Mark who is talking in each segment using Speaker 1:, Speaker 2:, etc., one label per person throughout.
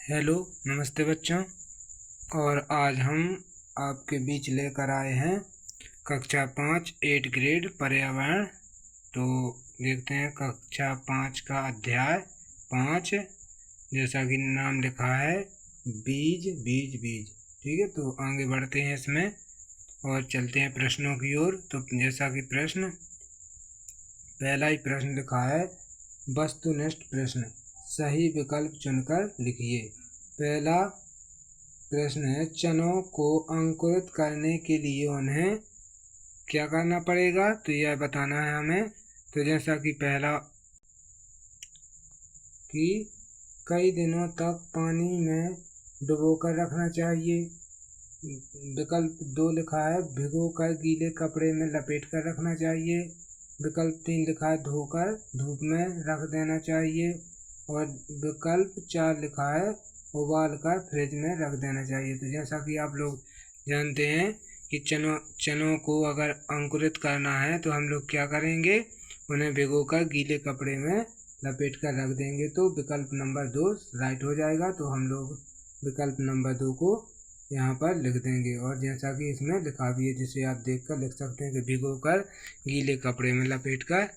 Speaker 1: Hello, नमस्ते बच्चों। और आज हम आपके बीच लेकर आए हैं कक्षा 5 8 ग्रेड पर्यावरण। तो देखते हैं कक्षा 5 का अध्याय 5, जैसा कि नाम लिखा है बीज बीज बीज। ठीक है, तो आगे बढ़ते हैं इसमें और चलते हैं प्रश्नों की ओर। तो जैसा कि पहला ही प्रश्न लिखा है, वस्तुनिष्ठ प्रश्न, सही विकल्प चुनकर लिखिए। पहला प्रश्न है, चनों को अंकुरित करने के लिए उन्हें क्या करना पड़ेगा? तो यह बताना है हमें। तो जैसा कि पहला कि कई दिनों तक पानी में डुबोकर रखना चाहिए। विकल्प 2 लिखा है, भिगोकर गीले कपड़े में लपेट कर रखना चाहिए। विकल्प 3 लिखा है, धोकर धूप में रख देना चाहिए। और विकल्प 4 लिखा है, उबाल कर फ्रिज में रख देना चाहिए। तो जैसा कि आप लोग जानते हैं कि चनों को अगर अंकुरित करना है तो हम लोग क्या करेंगे, उन्हें भिगोकर गीले कपड़े में लपेट कर रख देंगे। तो विकल्प नंबर 2 राइट हो जाएगा। तो हम लोग विकल्प नंबर 2 को यहाँ पर लिख देंगे। और जैसा कि इसमें लिखा भी है, जिसे आप देखकर लिख सकते हैं कि भिगोकर गीले कपड़े में लपेट कर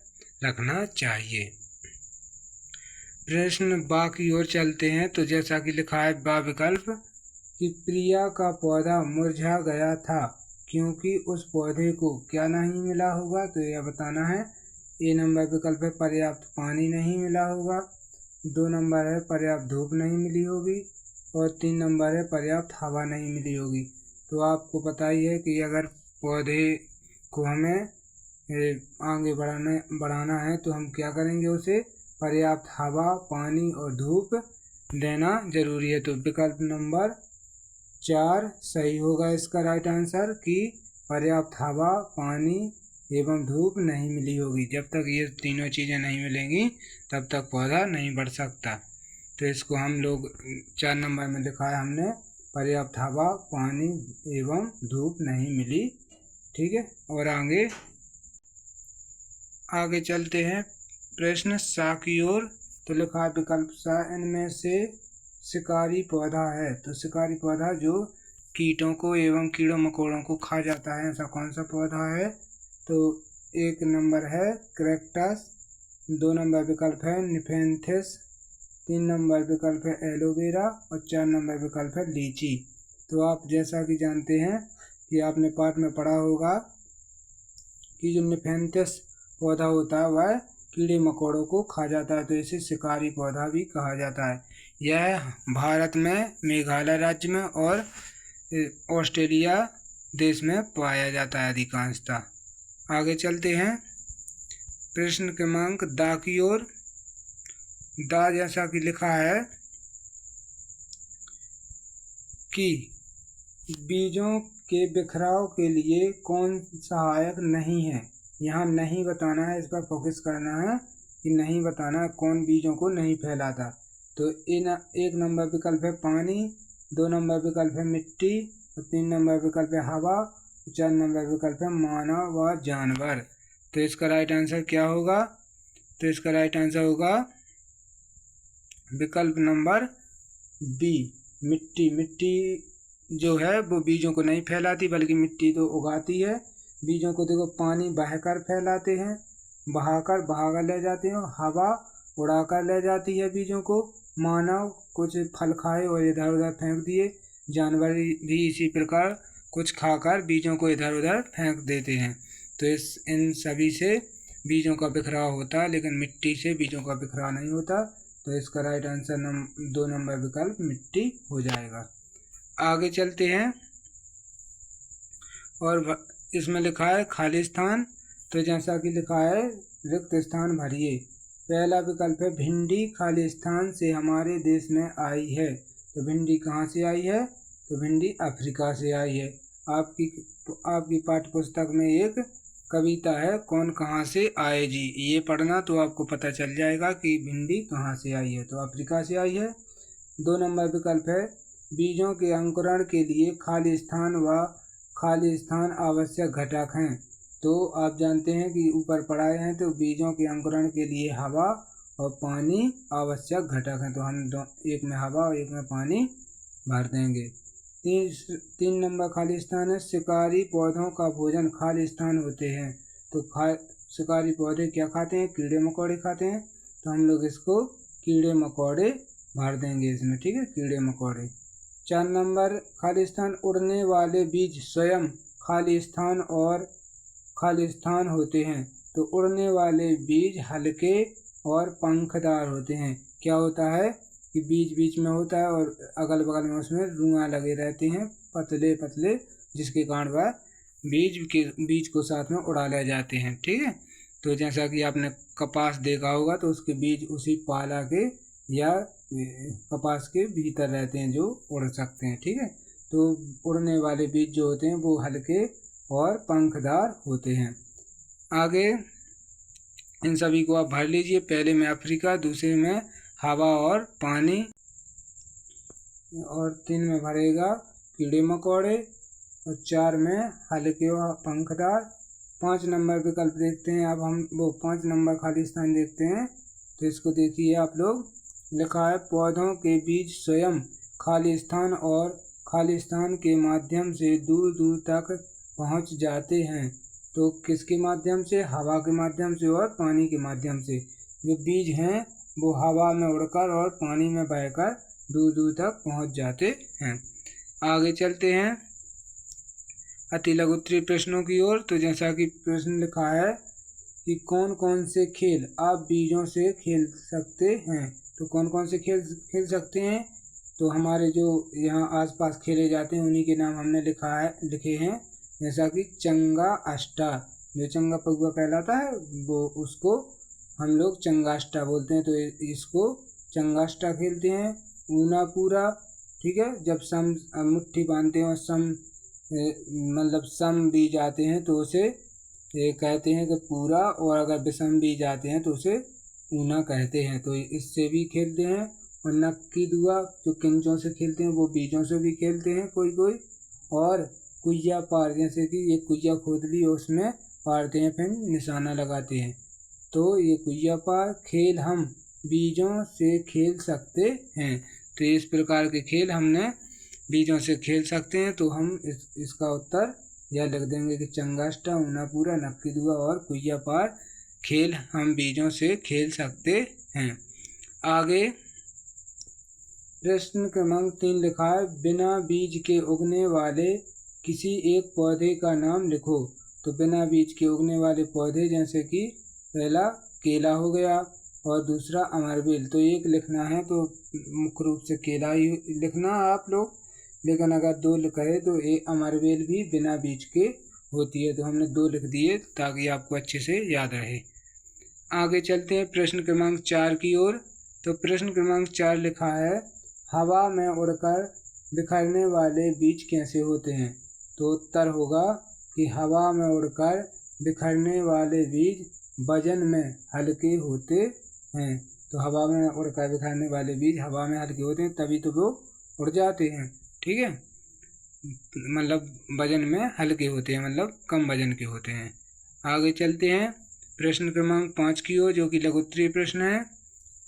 Speaker 1: रखना चाहिए। प्रश्न बा की ओर चलते हैं। तो जैसा कि लिखा है बा विकल्प कि प्रिया का पौधा मुरझा गया था क्योंकि उस पौधे को क्या नहीं मिला होगा? तो यह बताना है। ए नंबर विकल्प है, पर्याप्त पानी नहीं मिला होगा। 2 नंबर है, पर्याप्त धूप नहीं मिली होगी। और 3 नंबर है, पर्याप्त हवा नहीं मिली होगी। तो आपको पता ही है कि अगर पौधे को हमें आगे बढ़ाना है तो हम क्या करेंगे, उसे पर्याप्त हवा, पानी और धूप देना जरूरी है। तो विकल्प नंबर 4 सही होगा इसका राइट आंसर, कि पर्याप्त हवा, पानी एवं धूप नहीं मिली होगी। जब तक ये तीनों चीज़ें नहीं मिलेंगी तब तक पौधा नहीं बढ़ सकता। तो इसको हम लोग 4 नंबर में लिखा है हमने, पर्याप्त हवा, पानी एवं धूप नहीं मिली। ठीक है, और आगे चलते हैं प्रश्न सा की ओर। तो लिखा है विकल्प सा, इनमें से शिकारी पौधा है। तो शिकारी पौधा जो कीटों को एवं कीड़ों मकोड़ों को खा जाता है, ऐसा कौन सा पौधा है? तो 1 नंबर है कैक्टस, 2 नंबर विकल्प है निफेंथिस, 3 नंबर विकल्प है एलोवेरा और 4 नंबर विकल्प है लीची। तो आप जैसा कि जानते हैं कि आपने पाठ में पढ़ा होगा कि जो निफेंथिस पौधा होता है वह कीड़े मकोड़ों को खा जाता है, तो इसे शिकारी पौधा भी कहा जाता है। यह भारत में मेघालय राज्य में और ऑस्ट्रेलिया देश में पाया जाता है अधिकांशतः। आगे चलते हैं प्रश्न क्रमांक दा की ओर। दा जैसा कि लिखा है कि बीजों के बिखराव के लिए कौन सहायक नहीं है? यहाँ नहीं बताना है, इस पर फोकस करना है कि नहीं बताना है कौन बीजों को नहीं फैलाता। तो 1 नंबर विकल्प है पानी, 2 नंबर विकल्प है मिट्टी और 3 नंबर विकल्प है हवा, 4 नंबर विकल्प है मानव व जानवर। तो इसका राइट आंसर क्या होगा? तो इसका राइट आंसर होगा विकल्प नंबर बी, मिट्टी। मिट्टी जो है वो बीजों को नहीं फैलाती, बल्कि मिट्टी तो उगाती है। बीजों को देखो पानी बहकर फैलाते हैं, बहाकर ले जाते हैं, हवा उड़ाकर ले जाती है बीजों को, मानव कुछ फल खाए और इधर उधर फेंक दिए, जानवर भी इसी प्रकार कुछ खाकर बीजों को इधर उधर फेंक देते हैं। तो इन सभी से बीजों का बिखराव होता है, लेकिन मिट्टी से बीजों का बिखराव नहीं होता। तो इसका राइट आंसर 2 नंबर विकल्प मिट्टी हो जाएगा। आगे चलते हैं और इसमें लिखा है खाली स्थान। तो जैसा कि लिखा है रिक्त स्थान भरिए। पहला विकल्प है भिंडी खाली स्थान से हमारे देश में आई है। तो भिंडी कहाँ से आई है? तो भिंडी अफ्रीका से आई है। आपकी पाठ्य पुस्तक में एक कविता है, कौन कहाँ से आए जी, ये पढ़ना तो आपको पता चल जाएगा कि भिंडी कहाँ से आई है। तो अफ्रीका से आई है। 2 नंबर विकल्प है बीजों के अंकुरण के लिए खाली स्थान आवश्यक घटक हैं। तो आप जानते हैं कि ऊपर पढ़ाए हैं, तो बीजों के अंकुरण के लिए हवा और पानी आवश्यक घटक है, तो हम एक में हवा और एक में पानी भर देंगे। 3 नंबर खाली स्थान है, शिकारी पौधों का भोजन खाली स्थान होते हैं। तो शिकारी पौधे क्या खाते हैं? कीड़े मकोड़े खाते हैं, तो हम लोग इसको कीड़े मकोड़े भर देंगे इसमें, ठीक है, कीड़े मकोड़े। 4 नंबर खाली स्थान, उड़ने वाले बीज स्वयं खाली स्थान और खाली स्थान होते हैं। तो उड़ने वाले बीज हल्के और पंखदार होते हैं। क्या होता है कि बीच बीच में होता है और अगल बगल में उसमें रुआ लगे रहते हैं, पतले पतले, जिसके कारण वह बीज को साथ में उड़ा ले जाते हैं, ठीक है। तो जैसा कि आपने कपास देखा होगा, तो उसके बीज उसी पाला के या कपास के भीतर रहते हैं जो उड़ सकते हैं, ठीक है। तो उड़ने वाले बीज जो होते हैं वो हल्के और पंखदार होते हैं। आगे इन सभी को आप भर लीजिए। पहले में अफ्रीका, दूसरे में हवा और पानी, और 3 में भरेगा कीड़े मकोड़े, और 4 में हल्के और पंखदार। 5 नंबर विकल्प देखते हैं अब हम, वो 5 नंबर खाली स्थान देखते हैं। तो इसको देखिए आप लोग, लिखा है पौधों के बीज स्वयं खाली स्थान और खाली स्थान के माध्यम से दूर दूर तक पहुंच जाते हैं। तो किसके माध्यम से? हवा के माध्यम से और पानी के माध्यम से। जो बीज हैं वो हवा में उड़कर और पानी में बहकर दूर दूर तक पहुंच जाते हैं। आगे चलते हैं अति लघु उत्तरीय प्रश्नों की ओर। तो जैसा कि प्रश्न लिखा है कि कौन कौन से खेल आप बीजों से खेल सकते हैं। तो कौन कौन से खेल खेल सकते हैं? तो हमारे जो यहाँ आसपास खेले जाते हैं उन्हीं के नाम हमने लिखे हैं। जैसा कि चंगा अष्टा, जो चंगा पगुआ कहलाता है वो, उसको हम लोग चंगाष्टा बोलते हैं। तो इसको चंगाष्टा खेलते हैं। ऊना पूरा, ठीक है, जब सम मुट्ठी बांधते हैं और मतलब सम बीज आते हैं तो उसे कहते हैं कि पूरा, और अगर विषम बीज आते हैं तो उसे ऊना कहते हैं। तो इससे भी खेलते हैं। और नक्की दुआ जो किंचों से खेलते हैं वो बीजों से भी खेलते हैं कोई कोई। और कुइया पार, जैसे कि ये कुइया खोद ली उसमें पारते हैं फिर निशाना लगाते हैं। तो ये कुइया पार खेल हम बीजों से खेल सकते हैं। तो इस प्रकार के खेल हमने बीजों से खेल सकते हैं। तो हम इसका उत्तर यह लिख देंगे कि चंगाष्टा, ऊनापूरा, नक्की दुआ और कुइया पार खेल हम बीजों से खेल सकते हैं। आगे प्रश्न क्रमांक 3 लिखा है बिना बीज के उगने वाले किसी एक पौधे का नाम लिखो। तो बिना बीज के उगने वाले पौधे, जैसे कि पहला केला हो गया और दूसरा अमरबेल। तो एक लिखना है तो मुख्य रूप से केला ही लिखना आप लोग, लेकिन अगर 2 कहे तो एक अमरबेल भी बिना बीज के होती है। तो हमने 2 लिख दिए ताकि आपको अच्छे से याद रहे। आगे चलते हैं प्रश्न क्रमांक 4 की ओर। तो प्रश्न क्रमांक 4 लिखा है हवा में उड़कर बिखरने वाले बीज कैसे होते हैं। तो उत्तर होगा कि हवा में उड़कर बिखरने वाले बीज वजन में हल्के होते हैं। तो हवा में उड़कर बिखरने वाले बीज हवा में हल्के होते हैं, तभी तो वो उड़ जाते हैं, ठीक है। मतलब वजन में हल्के होते हैं, मतलब कम वजन के होते हैं। आगे चलते हैं प्रश्न क्रमांक 5 की ओर, जो कि लघु उत्तरीय प्रश्न है।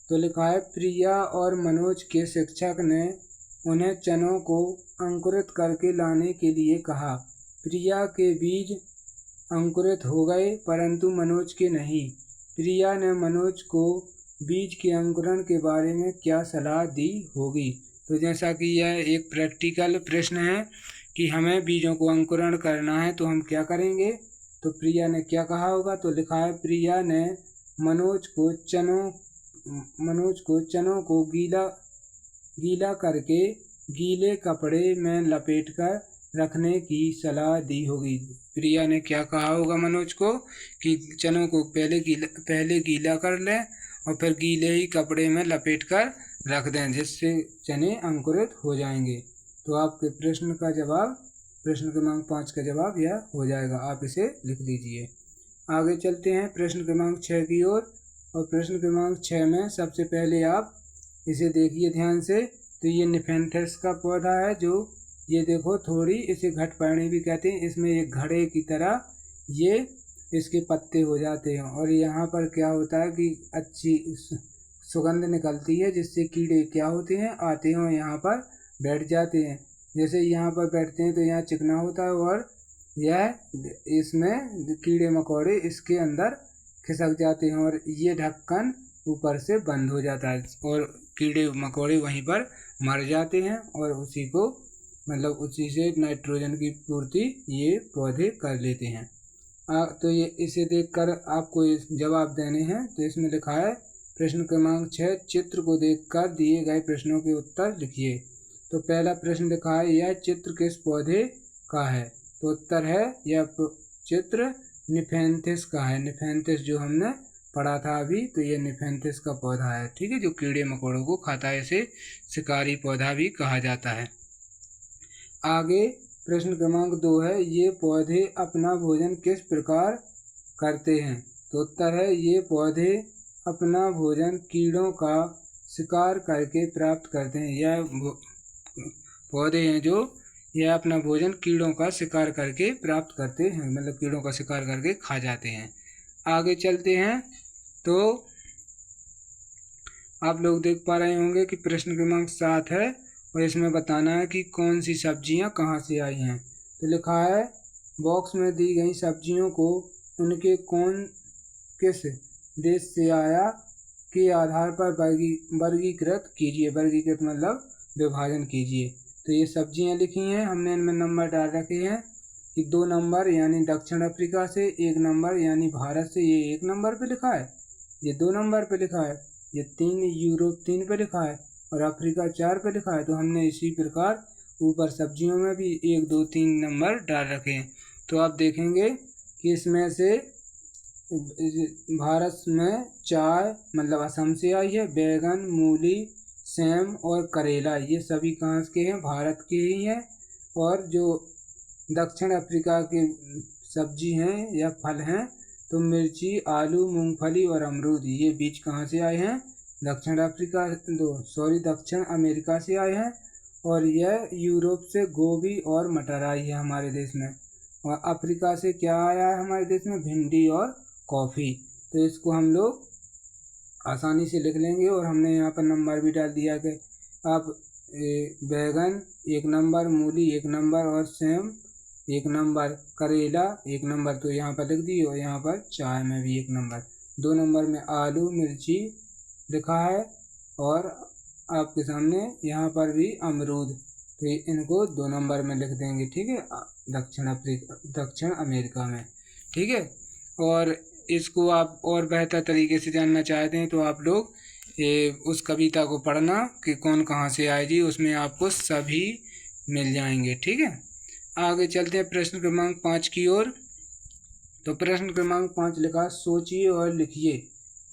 Speaker 1: तो लिखा है प्रिया और मनोज के शिक्षक ने उन्हें चनों को अंकुरित करके लाने के लिए कहा। प्रिया के बीज अंकुरित हो गए परंतु मनोज के नहीं। प्रिया ने मनोज को बीज के अंकुरण के बारे में क्या सलाह दी होगी। तो जैसा कि यह एक प्रैक्टिकल प्रश्न है कि हमें बीजों को अंकुरण करना है तो हम क्या करेंगे। तो प्रिया ने क्या कहा होगा। तो लिखा है प्रिया ने मनोज को चनों को गीला करके गीले कपड़े में लपेटकर रखने की सलाह दी होगी। प्रिया ने क्या कहा होगा मनोज को कि चनों को पहले गीला कर लें और फिर गीले ही कपड़े में लपेटकर रख दें, जिससे चने अंकुरित हो जाएंगे। तो आपके प्रश्न क्रमांक 5 का जवाब यह हो जाएगा। आप इसे लिख लीजिए। आगे चलते हैं प्रश्न क्रमांक 6 की ओर। और प्रश्न क्रमांक 6 में सबसे पहले आप इसे देखिए ध्यान से। तो ये निफेंथस का पौधा है, जो ये देखो थोड़ी, इसे घटपर्णी भी कहते हैं। इसमें एक घड़े की तरह ये इसके पत्ते हो जाते हैं और यहाँ पर क्या होता है कि अच्छी सुगंध निकलती है, जिससे कीड़े क्या होते हैं, आते हैं और यहाँ पर बैठ जाते हैं। जैसे यहाँ पर बैठते हैं तो यहाँ चिकना होता है और यह इसमें कीड़े मकोड़े इसके अंदर खिसक जाते हैं और ये ढक्कन ऊपर से बंद हो जाता है और कीड़े मकोड़े वहीं पर मर जाते हैं और उसी को मतलब उसी से नाइट्रोजन की पूर्ति ये पौधे कर लेते हैं। तो ये इसे देखकर आपको जवाब देने हैं। तो इसमें लिखा है प्रश्न क्रमांक 6, चित्र को देखकर दिए गए प्रश्नों के उत्तर लिखिए। तो पहला प्रश्न लिखा है, यह चित्र किस पौधे का है? तो उत्तर है यह चित्र निफेंथिस का है। निफेंथिस जो हमने पढ़ा था अभी, तो ये निफेंथिस का पौधा है, ठीक है, जो कीड़े मकोड़ों को खाता है। इसे शिकारी पौधा भी कहा जाता है। आगे प्रश्न क्रमांक 2 है, ये पौधे अपना भोजन किस प्रकार करते हैं? तो उत्तर है ये पौधे अपना भोजन कीड़ों का शिकार करके प्राप्त करते हैं। यह पौधे हैं जो यह अपना भोजन कीड़ों का शिकार करके प्राप्त करते हैं, मतलब कीड़ों का शिकार करके खा जाते हैं। आगे चलते हैं तो आप लोग देख पा रहे होंगे कि प्रश्न क्रमांक 7 है और इसमें बताना है कि कौन सी सब्जियां कहां से आई हैं। तो लिखा है, बॉक्स में दी गई सब्जियों को उनके किस देश से आया के आधार पर वर्गीकृत कीजिए। वर्गीकृत मतलब विभाजन कीजिए। तो ये सब्जियां लिखी हैं, हमने इनमें नंबर डाल रखे हैं कि 2 नंबर यानी दक्षिण अफ्रीका से, 1 नंबर यानी भारत से, ये 1 नंबर पे लिखा है, ये 2 नंबर पे लिखा है, ये 3 यूरोप 3 पे लिखा है और अफ्रीका 4 पे लिखा है। तो हमने इसी प्रकार ऊपर सब्जियों में भी 1 2 3 नंबर डाल रखे हैं। तो आप देखेंगे कि इसमें से भारत में चाय मतलब असम से आई है, बैगन, मूली, सेम और करेला ये सभी कहाँ के हैं, भारत के ही हैं। और जो दक्षिण अफ्रीका के सब्जी हैं या फल हैं तो मिर्ची, आलू, मूंगफली और अमरूद ये बीज कहाँ से आए हैं, दक्षिण अमेरिका से आए हैं। और यह यूरोप से गोभी और मटर आई है हमारे देश में। और अफ्रीका से क्या आया है हमारे देश में, भिंडी और कॉफ़ी। तो इसको हम लोग आसानी से लिख लेंगे और हमने यहाँ पर नंबर भी डाल दिया कि आप बैगन 1 नंबर, मूली 1 नंबर और सेम 1 नंबर, करेला 1 नंबर तो यहाँ पर लिख दिए और यहाँ पर चाय में भी 1 नंबर। 2 नंबर में आलू, मिर्ची लिखा है और आपके सामने यहाँ पर भी अमरूद, तो इनको 2 नंबर में लिख देंगे, ठीक है, दक्षिण अमेरिका में, ठीक है। और इसको आप और बेहतर तरीके से जानना चाहते हैं तो आप लोग उस कविता को पढ़ना कि कौन कहाँ से आए जी, उसमें आपको सभी मिल जाएंगे, ठीक है। आगे चलते हैं प्रश्न क्रमांक 5 की ओर। तो प्रश्न क्रमांक 5 लिखा, सोचिए और लिखिए।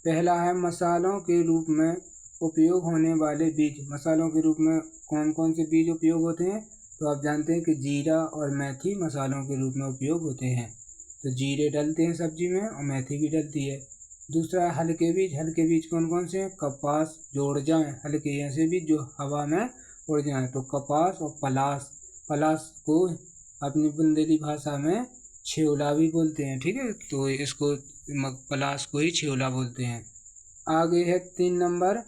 Speaker 1: पहला है, मसालों के रूप में उपयोग होने वाले बीज। मसालों के रूप में कौन कौन से बीज उपयोग होते हैं? तो आप जानते हैं कि जीरा और मेथी मसालों के रूप में उपयोग होते हैं। तो जीरे डलते हैं सब्जी में और मेथी भी डलती है। दूसरा है हल्के बीज। हल्के बीज कौन कौन से हैं? कपास, जो उड़ जाएं, हल्के ऐसे बीज जो हवा में उड़ जाएं, तो कपास और पलास। पलास को अपनी बुंदेली भाषा में छेवला भी बोलते हैं, ठीक है, तो इसको पलास को ही छेवला बोलते हैं। आगे है 3 नंबर,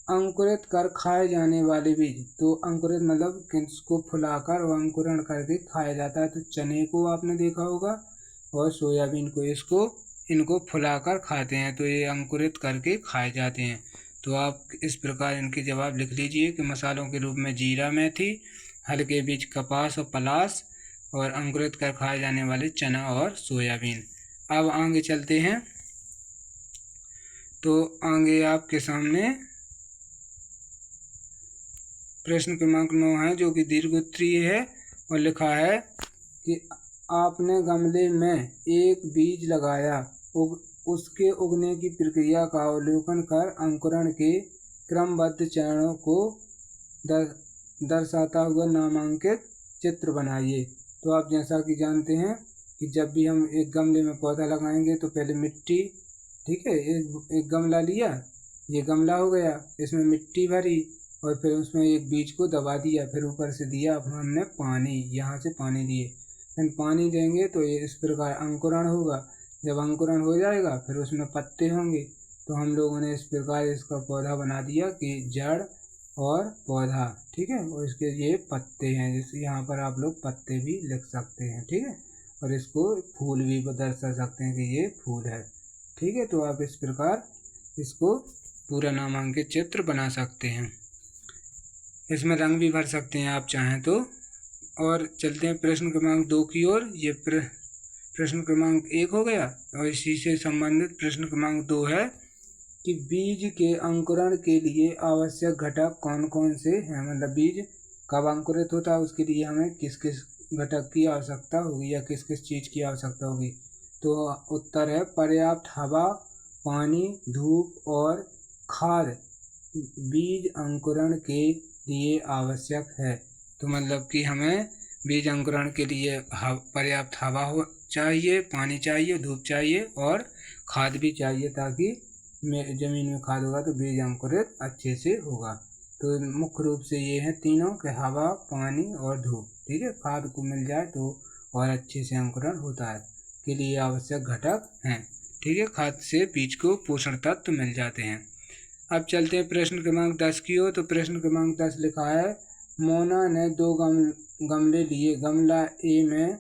Speaker 1: अंकुरित कर खाए जाने वाले बीज। तो अंकुरित मतलब किसको फुलाकर और अंकुरण करके खाया जाता है। तो चने को आपने देखा होगा और सोयाबीन को, इनको फुलाकर खाते हैं, तो ये अंकुरित करके खाए जाते हैं। तो आप इस प्रकार इनके जवाब लिख लीजिए कि मसालों के रूप में जीरा, मेथी, हल्के बीज कपास और पलास, और अंकुरित कर खाए जाने वाले चना और सोयाबीन। अब आगे चलते हैं। तो आगे आपके सामने प्रश्न क्रमांक 9 है जो कि दीर्घोत्तरीय है और लिखा है कि आपने गमले में एक बीज लगाया, उसके उगने की प्रक्रिया का अवलोकन कर अंकुरण के क्रमबद्ध चरणों को दर्शाता हुआ नामांकित चित्र बनाइए। तो आप जैसा कि जानते हैं कि जब भी हम एक गमले में पौधा लगाएंगे तो पहले मिट्टी, ठीक है, एक गमला लिया, ये गमला हो गया, इसमें मिट्टी भरी और फिर उसमें एक बीज को दबा दिया, फिर ऊपर से दिया हमने पानी, यहाँ से पानी दिए, फिर पानी देंगे तो ये इस प्रकार अंकुरण होगा। जब अंकुरण हो जाएगा फिर उसमें पत्ते होंगे तो हम लोगों ने इस प्रकार इसका पौधा बना दिया कि जड़ और पौधा, ठीक है, और इसके ये पत्ते हैं, जैसे यहाँ पर आप लोग पत्ते भी लिख सकते हैं, ठीक है, और इसको फूल भी दर्शा सकते हैं कि ये फूल है, ठीक है। तो आप इस प्रकार इसको पूरा नामांकित चित्र बना सकते हैं। इसमें रंग भी भर सकते हैं आप चाहें तो। और चलते हैं प्रश्न क्रमांक 2 की ओर। ये प्रश्न क्रमांक 1 हो गया और इसी से संबंधित प्रश्न क्रमांक 2 है कि बीज के अंकुरण के लिए आवश्यक घटक कौन कौन से हैं, मतलब बीज कब अंकुरित होता है उसके लिए हमें किस किस घटक की आवश्यकता होगी या किस किस चीज़ की आवश्यकता होगी। तो उत्तर है पर्याप्त हवा, पानी, धूप और खाद बीज अंकुरण के लिए आवश्यक है। तो मतलब कि हमें बीज अंकुरण के लिए पर्याप्त हवा हो चाहिए, पानी चाहिए, धूप चाहिए और खाद भी चाहिए, ताकि जमीन में खाद होगा तो बीज अंकुरित अच्छे से होगा। तो मुख्य रूप से ये हैं तीनों के हवा, पानी और धूप, ठीक है। खाद को मिल जाए तो और अच्छे से अंकुरण होता है, के लिए आवश्यक घटक हैं, ठीक है। खाद से बीज को पोषण तत्व मिल जाते हैं। अब चलते हैं प्रश्न क्रमांक 10 की ओर। तो प्रश्न क्रमांक 10 लिखा है मोना ने 2 गमले लिए। गमला ए में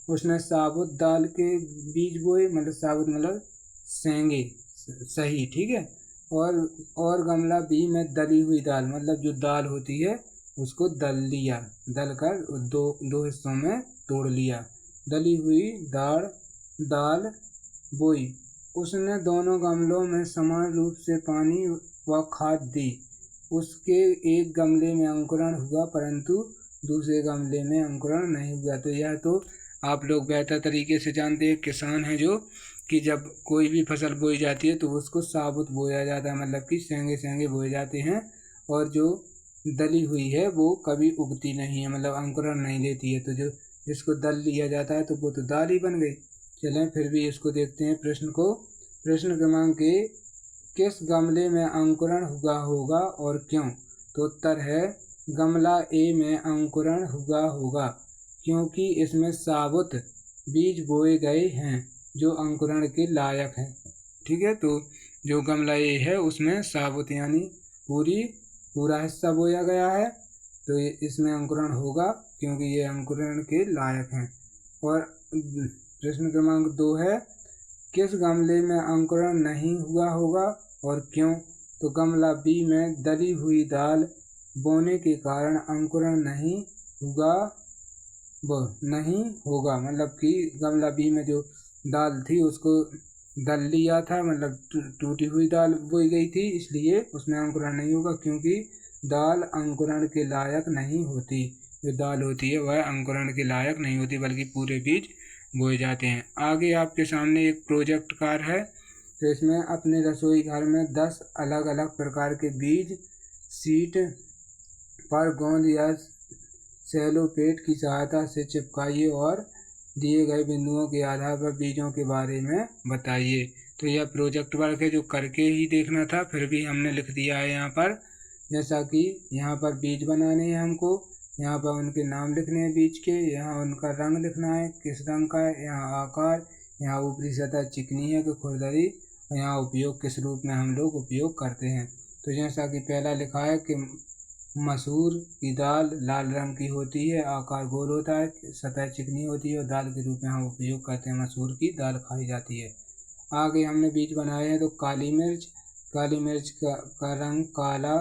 Speaker 1: उसने साबुत दाल के बीज बोए, मतलब साबुत मतलब सेंगे, सही, ठीक है। और गमला बी में दली हुई दाल, मतलब जो दाल होती है उसको दल लिया, दल कर दो हिस्सों में तोड़ लिया। दली हुई दाल बोई। उसने दोनों गमलों में समान रूप से पानी व खाद दी। उसके एक गमले में अंकुरण हुआ परंतु दूसरे गमले में अंकुरण नहीं हुआ। तो यह तो आप लोग बेहतर तरीके से जानते हैं, किसान हैं जो कि जब कोई भी फसल बोई जाती है तो उसको साबुत बोया जाता है, मतलब कि सेंगे सेंगे बोए जाते हैं, और जो दली हुई है वो कभी उगती नहीं है, मतलब अंकुरण नहीं लेती है। तो जो जिसको दल लिया जाता है तो वो तो दाल ही बन गई। चलें फिर भी इसको देखते हैं प्रश्न को। प्रश्न क्रमांक ए, किस गमले में अंकुरण हुआ होगा और क्यों? तो उत्तर है गमला ए में अंकुरण हुआ होगा क्योंकि इसमें साबुत बीज बोए गए हैं जो अंकुरण के लायक हैं, ठीक है। तो जो गमला ए है उसमें साबुत यानी पूरा हिस्सा बोया गया है, तो इसमें अंकुरण होगा क्योंकि ये अंकुरण के लायक हैं। और प्रश्न क्रमांक 2 है किस गमले में अंकुरण नहीं हुआ होगा और क्यों? तो गमला बी में दली हुई दाल बोने के कारण अंकुरण नहीं होगा, मतलब कि गमला बी में जो दाल थी उसको दल लिया था, मतलब टूटी हुई दाल बोई गई थी, इसलिए उसमें अंकुरण नहीं होगा क्योंकि दाल अंकुरण के लायक नहीं होती। जो दाल होती है वह अंकुरण के लायक नहीं होती बल्कि पूरे बीज बोए जाते हैं। आगे आपके सामने एक प्रोजेक्ट कार्य है, तो इसमें अपने रसोई घर में 10 अलग अलग प्रकार के बीज सीट पर गोंद या सेलोपेट की सहायता से चिपकाइए और दिए गए बिंदुओं के आधार पर बीजों के बारे में बताइए। तो यह प्रोजेक्ट वर्क है जो करके ही देखना था, फिर भी हमने लिख दिया है यहाँ पर। जैसा कि यहाँ पर बीज बनाने हैं हमको, यहाँ पर उनके नाम लिखने हैं बीज के, यहाँ उनका रंग लिखना है किस रंग का है, यहाँ आकार, यहाँ ऊपरी सतह चिकनी है कि खुरदरी, और यहाँ उपयोग किस रूप में हम लोग उपयोग करते हैं। तो जैसा कि पहला लिखा है कि मसूर की दाल लाल रंग की होती है, आकार गोल होता है, सतह चिकनी होती है और दाल के रूप में हम उपयोग करते हैं, मसूर की दाल खाई जाती है। आगे हमने बीज बनाए हैं तो काली मिर्च का रंग काला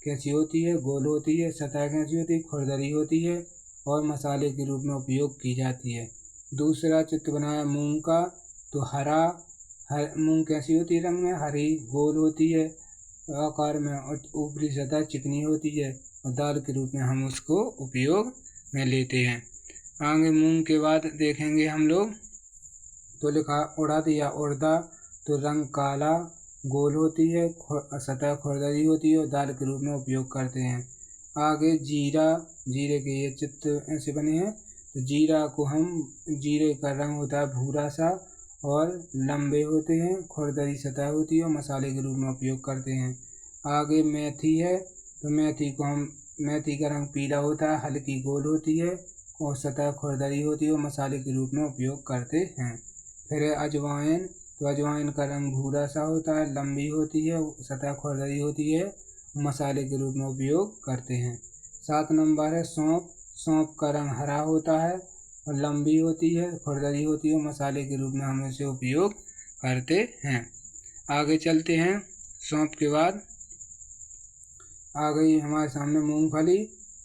Speaker 1: कैसी होती है, गोल होती है, सतह कैसी होती है, खुरदरी होती है और मसाले के रूप में उपयोग की जाती है। दूसरा चित्र बनाया मूंग का, तो मूंग कैसी होती है, रंग में हरी, गोल होती है आकार में और ऊपरी सतह चिकनी होती है और दाल के रूप में हम उसको उपयोग में लेते हैं। आगे मूंग के बाद देखेंगे हम लोग, तो लिखा उड़द या उड़दा, तो रंग काला, गोल होती है, सतह खुरदरी होती है और दाल के रूप में उपयोग करते हैं। आगे जीरे के ये चित्र ऐसे बने हैं, तो जीरे का रंग होता है भूरा सा और लंबे होते हैं, खुरदरी सतह होती है और मसाले के रूप में उपयोग करते हैं। आगे मेथी है, तो मेथी का रंग पीला होता है, हल्की गोल होती है और सतह खुरदरी होती है और मसाले के रूप में उपयोग करते हैं। फिर अजवाइन, तो अजवाइन का रंग भूरा सा होता है, लंबी होती है, सतह खुरदरी होती है, मसाले के रूप में उपयोग करते हैं। 7 नंबर है सौंफ। सौंफ का रंग हरा होता है और लंबी होती है, खुरदरी होती है, मसाले के रूप में हम इसे उपयोग करते हैं। आगे चलते हैं। सौंफ के बाद आ गई हमारे सामने मूंगफली।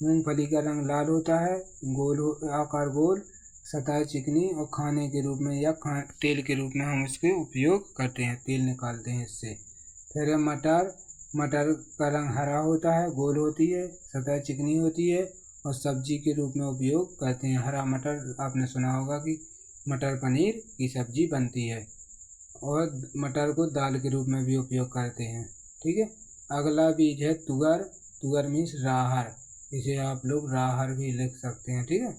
Speaker 1: मूंगफली का रंग लाल होता है, आकार गोल, सतह चिकनी और खाने के रूप में या तेल के रूप में हम इसके उपयोग करते हैं, तेल निकालते हैं इससे। फिर है मटर। मटर का रंग हरा होता है, गोल होती है, सतह चिकनी होती है और सब्जी के रूप में उपयोग करते हैं। हरा मटर आपने सुना होगा कि मटर पनीर की सब्जी बनती है और मटर को दाल के रूप में भी उपयोग करते हैं। ठीक है। अगला बीज है तुअर। तुअर मीन्स राहर, इसे आप लोग राहर भी लिख सकते हैं। ठीक है,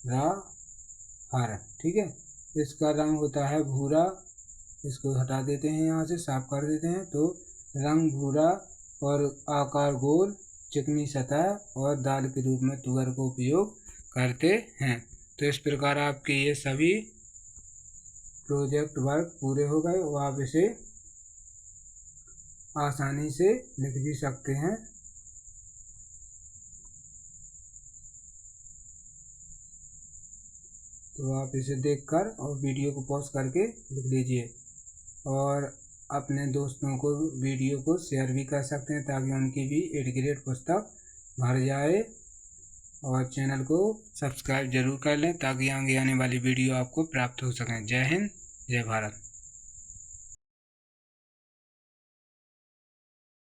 Speaker 1: राहर। ठीक है। इसका रंग होता है भूरा। इसको हटा देते हैं, यहाँ से साफ कर देते हैं। तो रंग भूरा और आकार गोल, चिकनी सतह और दाल के रूप में तुअर को उपयोग करते हैं। तो इस प्रकार आपके ये सभी प्रोजेक्ट वर्क पूरे हो गए और आप इसे आसानी से लिख भी सकते हैं। तो आप इसे देखकर और वीडियो को पॉज करके लिख लीजिए और अपने दोस्तों को वीडियो को शेयर भी कर सकते हैं ताकि उनकी भी 8th ग्रेड पुस्तक भर जाए। और चैनल को सब्सक्राइब जरूर कर लें ताकि आगे आने वाली वीडियो आपको प्राप्त हो सकें। जय हिंद, जय भारत।